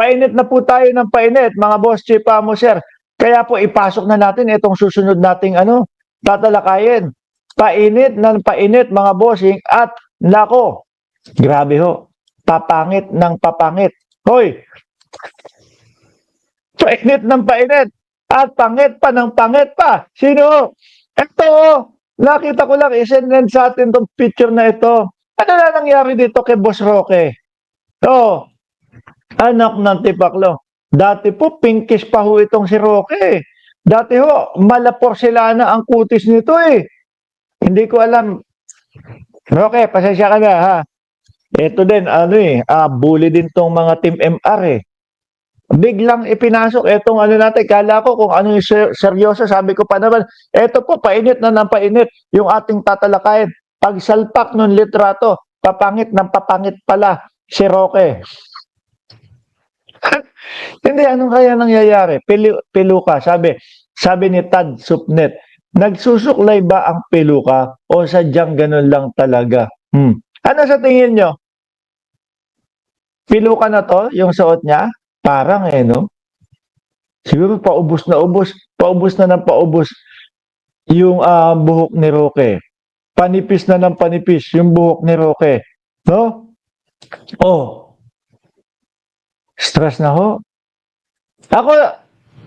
Painit na po tayo ng painit, mga boss chief mo, sir. Kaya po ipasok na natin itong susunod nating tatalakayin. Painit ng painit, mga bossing, at nako, grabe ho, papangit ng papangit. Hoy, painit ng painit, at pangit pa ng pangit pa. Sino? Ito, nakita ko lang, isend sa atin itong picture na ito. Ano na nangyari dito kay Boss Roque? Oh, anak ng tipaklo. Dati po, pinkish pa ho itong si Roque. Dati ho, malaporselana ang kutis nito eh. Hindi ko alam. Roque, pasensya ka na ha. Ito din, bully din tong mga team MR eh. Biglang ipinasok etong natin. Kala ko kung ano yung seryoso. Sabi ko pa naman, eto po, painit na ng painit yung ating tatalakayin. Pagsalpak ng litrato, papangit ng papangit pala si Roque. Hindi, anong kaya nangyayari? Piluka, sabi ni Tad Supnet, nagsusuklay ba ang piluka o sadyang ganun lang talaga? Ano sa tingin nyo? Piluka na to, yung suot niya? Parang no? Siguro paubos na ng paubos yung buhok ni Roque. Panipis na ng panipis yung buhok ni Roque. No? Oh, stress na ho. Ako,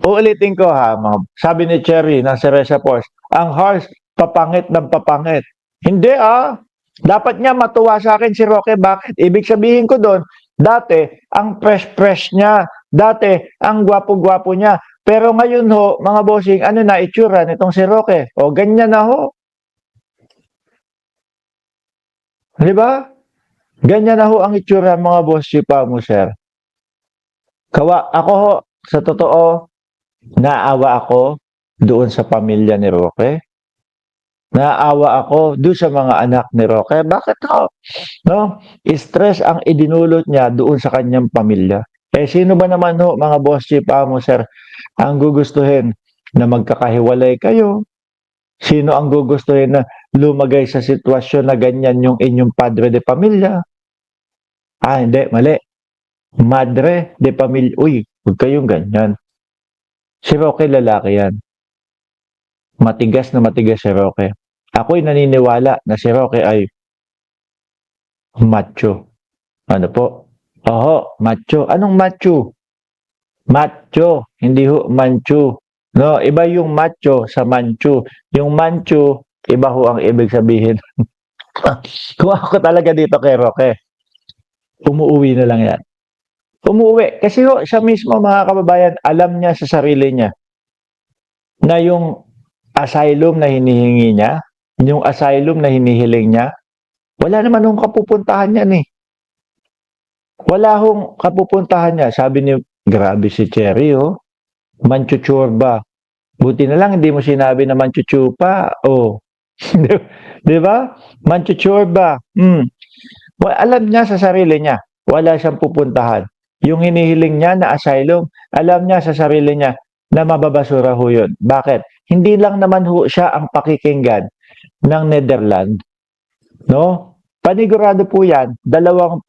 uulitin ko ha, sabi ni Cherry ng Cereza Force, ang harsh, papangit ng papangit. Hindi dapat niya matuwa sa akin si Roque. Bakit? Ibig sabihin ko doon, dati, ang fresh-fresh niya. Dati, ang gwapo-gwapo niya. Pero ngayon ho, mga bossing, ano na itsura nitong si Roque? O, ganyan na ho. Di ba? Ganyan na ho ang itsura mga boss chipa mo, sir. Ako ho, sa totoo, naawa ako doon sa pamilya ni Roque. Naawa ako doon sa mga anak ni Roque. Bakit ho? No? Stress ang idinulot niya doon sa kanyang pamilya. Sino ba naman ho, mga boss chief mo, sir, ang gugustuhin na magkakahiwalay kayo? Sino ang gugustuhin na lumagay sa sitwasyon na ganyan yung inyong padre de pamilya? Hindi, mali. Madre de pamilya. Uy, huwag kayong ganyan. Si Roque lalaki yan. Matigas na matigas si Roque. Ako'y naniniwala na si Roque ay macho. Ano po? Oho, macho. Anong macho? Macho, hindi ho mancho. No, iba yung macho sa mancho. Yung mancho, iba ho ang ibig sabihin. Kung ako talaga dito kay Roque, umuwi na lang yan. Umuwi. Kasi ho, siya mismo mga kababayan, alam niya sa sarili niya na yung asylum na hinihingi niya, yung asylum na hinihiling niya, wala naman hong kapupuntahan yan eh. Wala hong kapupuntahan niya. Sabi ni, grabe si Cherry manchuchurba. Buti na lang hindi mo sinabi na manchuchupa. Oh. Di ba? Manchuchurba. Alam niya sa sarili niya, wala siyang pupuntahan. Yung hinihiling niya na asylum, alam niya sa sarili niya na mababasura ho yun. Bakit? Hindi lang naman ho siya ang pakikinggan ng Netherlands. No? Panigurado po yan, 2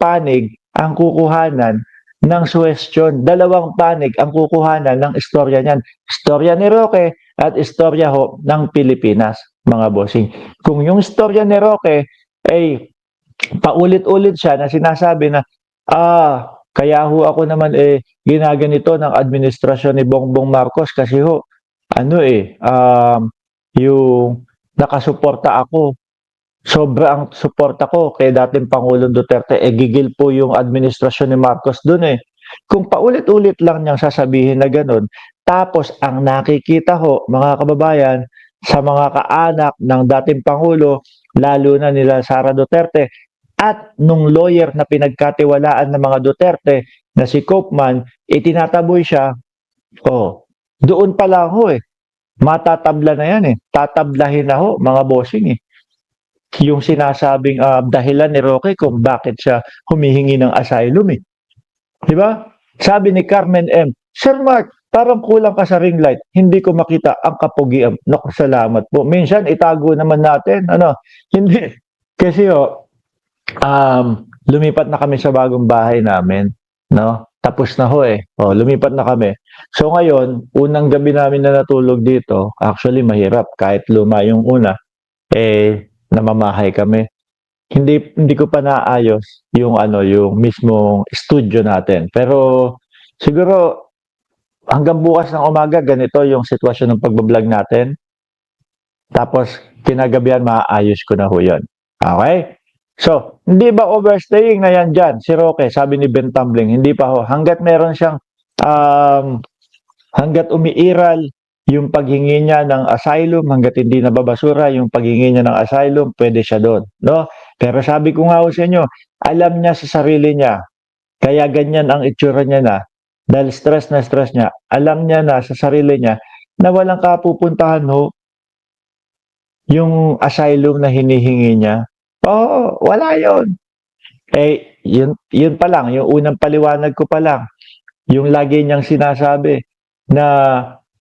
panig ang kukuhanan ng suwestyon. 2 panig ang kukuhanan ng istorya niyan. Istorya ni Roque at istorya ho ng Pilipinas, mga bossing. Kung yung istorya ni Roque ay paulit-ulit siya na sinasabi na, kaya ho ako naman ginaganito ng administrasyon ni Bongbong Marcos kasi ho, yung nakasuporta ako. Sobra ang suporta ko kay dating Pangulong Duterte. Gigil po yung administrasyon ni Marcos dun eh. Kung paulit-ulit lang niyang sasabihin na ganun, tapos ang nakikita ho, mga kababayan, sa mga kaanak ng dating Pangulo, lalo na nila Sara Duterte, at nung lawyer na pinagkatiwalaan ng mga Duterte na si Koopman, itinataboy siya, doon pa lang ho eh. Matatabla na yan eh. Tatablahin na ho, mga bossing eh. Yung sinasabing dahilan ni Roque kung bakit siya humihingi ng asylum eh. Di ba? Sabi ni Carmen M., Sir Mark, parang kulang ka sa ring light. Hindi ko makita ang kapugian. Naku, salamat po. Minsan, itago naman natin. Hindi. Kasi lumipat na kami sa bagong bahay namin. No? tapos na ho eh. O, lumipat na kami. So ngayon, unang gabi namin na natulog dito, actually mahirap kahit luma yung una, namamahay kami. Hindi ko pa naayos yung ano, yung mismong studio natin. Pero siguro hanggang bukas ng umaga ganito yung sitwasyon ng pagbablog natin. Tapos kinagabihan maayos ko na ho 'yon. Okay? So, hindi ba overstaying na yan dyan? Si Roque, sabi ni Ben Tumbling, hindi pa ho. Hanggat meron siyang, hanggat umiiral yung paghingi niya ng asylum, hanggat hindi nababasura yung paghingi niya ng asylum, pwede siya doon. No? Pero sabi ko nga ho sa inyo, alam niya sa sarili niya, kaya ganyan ang itsura niya na, dahil stress na stress niya, alam niya na sa sarili niya na walang kapupuntahan ho yung asylum na hinihingi niya. Oo, wala yon. Yun pa lang, yung unang paliwanag ko pa lang, yung lagi niyang sinasabi na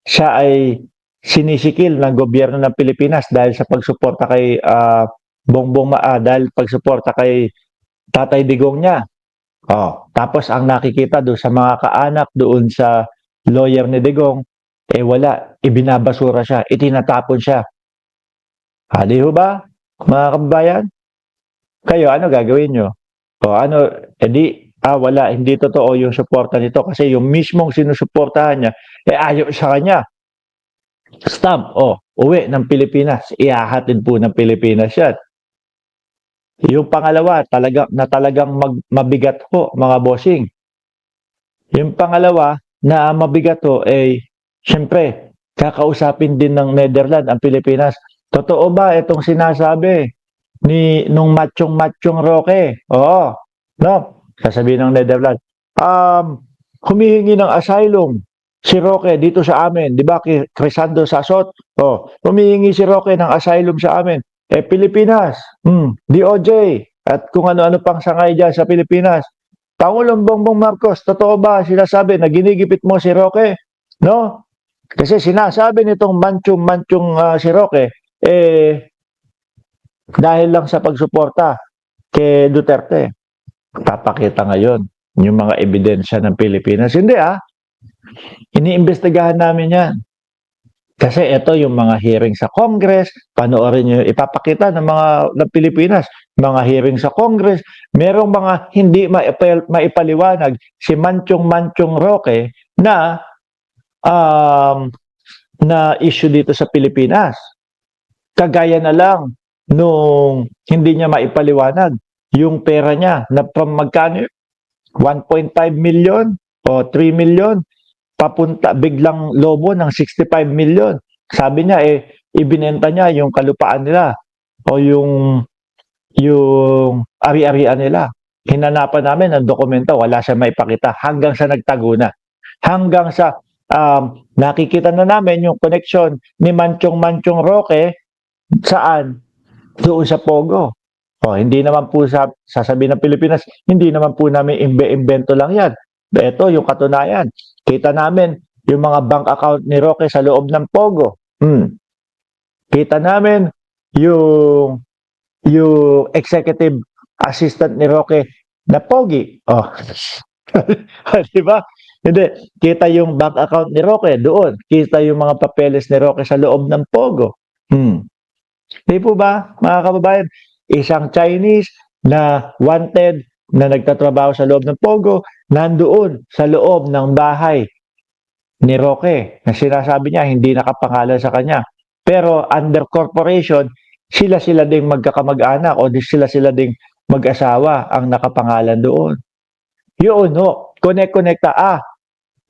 siya ay sinisikil ng gobyerno ng Pilipinas dahil sa pagsuporta kay dahil pagsuporta kay Tatay Digong niya. Oh, tapos ang nakikita doon sa mga kaanak doon sa lawyer ni Digong, wala, ibinabasura siya, itinatapon siya. Di ho ba, mga kababayan? Kayo, ano gagawin nyo? O ano, wala, hindi totoo yung suporta nito kasi yung mismong sinusuportahan niya, ayaw sa kanya. Stamp, uwi ng Pilipinas. Ihahatid po ng Pilipinas yan. Yung pangalawa, talagang mabigat ho, mga bossing. Yung pangalawa, na mabigat ho, syempre, kakausapin din ng Netherlands ang Pilipinas. Totoo ba itong sinasabi nung machong Roque? Oo. No? Sasabihin ng Netherlands. Humihingi ng asylum si Roque dito sa amin. Di ba? Crisando Sasot. Humihingi si Roque ng asylum sa amin. Pilipinas. DOJ. At kung ano-ano pang sangay dyan sa Pilipinas. Pangulong Bongbong Marcos, totoo ba sinasabi na ginigipit mo si Roque? No? Kasi sinasabi nitong manchong si Roque, dahil lang sa pagsuporta kay Duterte. Papakita ngayon yung mga ebidensya ng Pilipinas. Hindi iniimbestigahan namin yan. Kasi ito yung mga hearing sa Congress, panoorin nyo, ipapakita ng Pilipinas, mga hearing sa Congress, merong mga hindi maipaliwanag si Manchong Roque na issue dito sa Pilipinas. Kagaya na lang nung hindi niya maipaliwanag yung pera niya na from magkano 1.5 million o 3 million papunta biglang lobo ng 65 million. Sabi niya ibinenta niya yung kalupaan nila o yung ari-arian nila. Hinanapan namin ang dokumento, wala siya maipakita hanggang sa nagtago na. Hanggang sa nakikita na namin yung connection ni Manchong Roque saan? Doon sa Pogo. Hindi naman po sasabihin ng Pilipinas, hindi naman po namin imbento lang yan. Ito yung katunayan. Kita namin yung mga bank account ni Roque sa loob ng Pogo. Kita namin yung executive assistant ni Roque na Pogi. Di ba? Hindi. Kita yung bank account ni Roque doon. Kita yung mga papeles ni Roque sa loob ng Pogo. Di po ba, mga kababayan? Isang Chinese na wanted na nagtatrabaho sa loob ng Pogo, nandoon sa loob ng bahay ni Roque na sinasabi niya hindi nakapangalan sa kanya. Pero under corporation, sila ding magkakamag-anak o sila ding mag-asawa ang nakapangalan doon. Yun connect-connecta.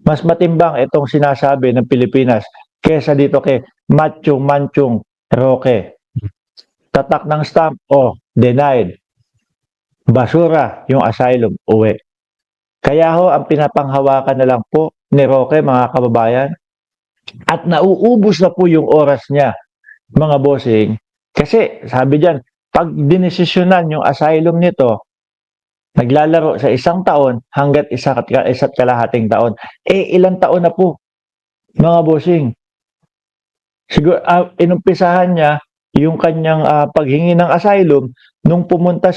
Mas matimbang itong sinasabi ng Pilipinas kesa dito kay Manchong Roque. Tatak ng stamp, denied. Basura yung asylum, uwi. Kaya ang pinapanghawakan na lang po ni Roque, mga kababayan, at nauubos na po yung oras niya, mga bossing, kasi sabi diyan, pag dinesisyonan yung asylum nito, naglalaro sa 1 taon hanggat isa't kalahating taon. Ilang taon na po, mga bossing. Siguro, inumpisahan niya yung kanyang paghingi ng asylum nung pumunta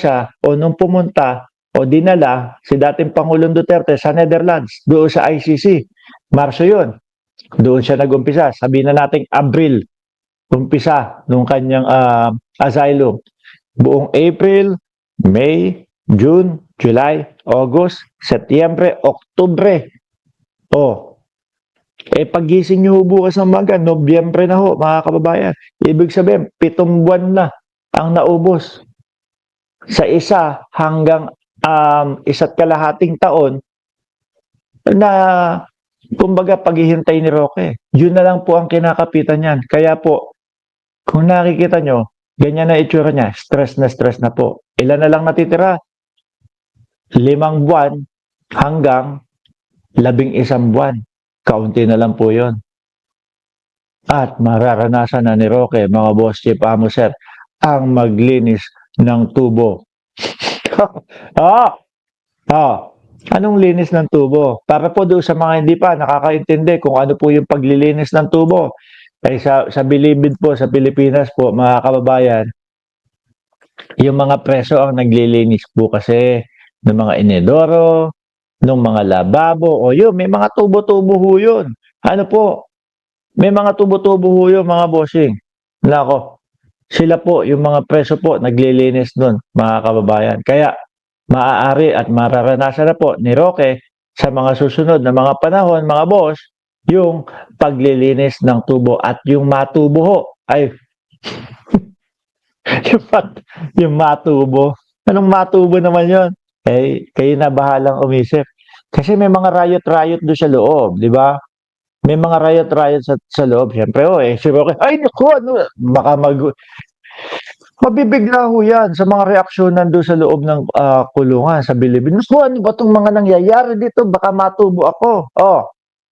o dinala si dating Pangulong Duterte sa Netherlands, doon sa ICC. Marso yun. Doon siya nag-umpisa. Sabihin na natin Abril, umpisa nung kanyang asylum. Buong April, May, June, July, August, Setyembre, Oktubre. Pagising nyo bukas ng maga, Nobyembre na ho, mga kababayan. Ibig sabihin, 7 buwan na ang naubos. Sa isa hanggang 1.5 taon na, kumbaga, paghihintay ni Roque. Yun na lang po ang kinakapitan niyan. Kaya po, kung nakikita nyo, ganyan na itsura niya, stress na po. Ilan na lang natitira? 5 buwan hanggang 11 buwan. Kaunti na lang po yun. At mararanasan na ni Roque, mga boss chief amo sir, ang maglinis ng tubo. Anong linis ng tubo? Para po doon sa mga hindi pa nakakaintindi kung ano po yung paglilinis ng tubo. Ay sa Bilibid po, sa Pilipinas po, mga kababayan, yung mga preso ang naglilinis po kasi ng mga inedoro, ng mga lababo, o yun, may mga tubo-tubo ho yun. Ano po? May mga tubo-tubo ho yun, mga bossing. Nako, sila po, yung mga preso po, naglilinis nun, mga kababayan. Kaya, maaari at mararanasan na po ni Roque sa mga susunod na mga panahon, mga boss, yung paglilinis ng tubo at yung matubo ho. Ay, yung matubo. Anong matubo naman yon? Kayo na bahalang umisip. Kasi may mga riot-riot doon sa loob, di ba? May mga riot-riot sa loob. Siyempre, si Roque, ay, naku, ano, baka mabibigla ho yan sa mga reaksyon doon sa loob ng kulungan sa Bilibid. Naku, ano ba itong mga nangyayari dito? Baka matubo ako.